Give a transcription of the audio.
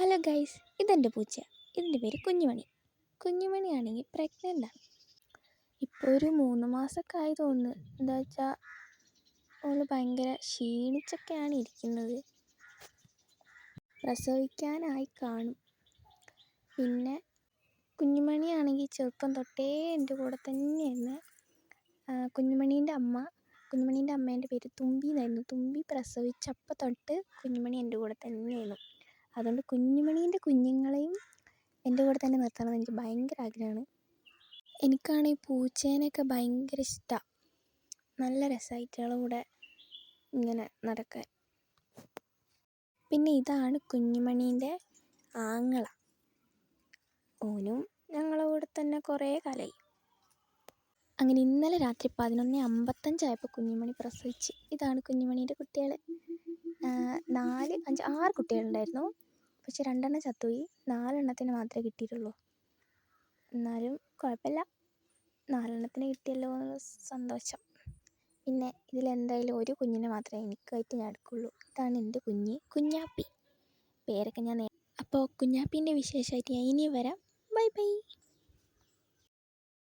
Hello guys, ഇതെൻ്റെ പൂച്ച. ഇതിൻ്റെ പേര് കുഞ്ഞുമണി. കുഞ്ഞുമണിയാണെങ്കിൽ പ്രഗ്നൻ്റാണ്. ഇപ്പോൾ ഒരു 3 മാസമൊക്കെ ആയി തോന്നുന്നു. എന്താ വെച്ചാൽ അവൾ ഭയങ്കര ക്ഷീണിച്ചൊക്കെയാണ് ഇരിക്കുന്നത്. പ്രസവിക്കാനായി കാണും. പിന്നെ കുഞ്ഞുമണിയാണെങ്കിൽ ചെറുപ്പം തൊട്ടേ എൻ്റെ കൂടെ തന്നെയായിരുന്നു. കുഞ്ഞുമണീൻ്റെ അമ്മേൻ്റെ പേര് തുമ്പി എന്നായിരുന്നു. തുമ്പി പ്രസവിച്ചപ്പോൾ തൊട്ട് കുഞ്ഞുമണി എൻ്റെ കൂടെ തന്നെയായിരുന്നു. അതുകൊണ്ട് കുഞ്ഞുമണീൻ്റെ കുഞ്ഞുങ്ങളെയും എൻ്റെ കൂടെ തന്നെ നിർത്തണമെന്ന് എനിക്ക് ഭയങ്കര ആഗ്രഹമാണ്. എനിക്കാണെങ്കിൽ പൂച്ചേനെയൊക്കെ ഭയങ്കര ഇഷ്ടമാണ്. നല്ല രസമായിട്ടുള്ള കൂടെ ഇങ്ങനെ നടക്കാൻ. പിന്നെ ഇതാണ് കുഞ്ഞുമണീൻ്റെ ആങ്ങള. ഓനും ഞങ്ങളെ കൂടെ തന്നെ കുറേ കാലമായി. അങ്ങനെ ഇന്നലെ രാത്രി 11:55 ആയപ്പോൾ കുഞ്ഞുമണി പ്രസവിച്ച്. ഇതാണ് കുഞ്ഞുമണീൻ്റെ കുട്ടികൾ. 6 കുട്ടികളുണ്ടായിരുന്നു. പക്ഷെ 2 ചത്തുപോയി. 4 മാത്രമേ കിട്ടിയിട്ടുള്ളൂ. എന്നാലും കുഴപ്പമില്ല, 4 കിട്ടിയല്ലോ എന്നുള്ള സന്തോഷം. പിന്നെ ഇതിലെന്തായാലും ഒരു കുഞ്ഞിനെ മാത്രമേ എനിക്കായിട്ട് ഞാൻ എടുക്കുള്ളൂ. ഇതാണ് എൻ്റെ കുഞ്ഞാപ്പി. പേരൊക്കെ ഞാൻ അപ്പോൾ കുഞ്ഞാപ്പീൻ്റെ വിശേഷമായിട്ട് ഞാൻ ഇനിയും വരാം. Bye bye.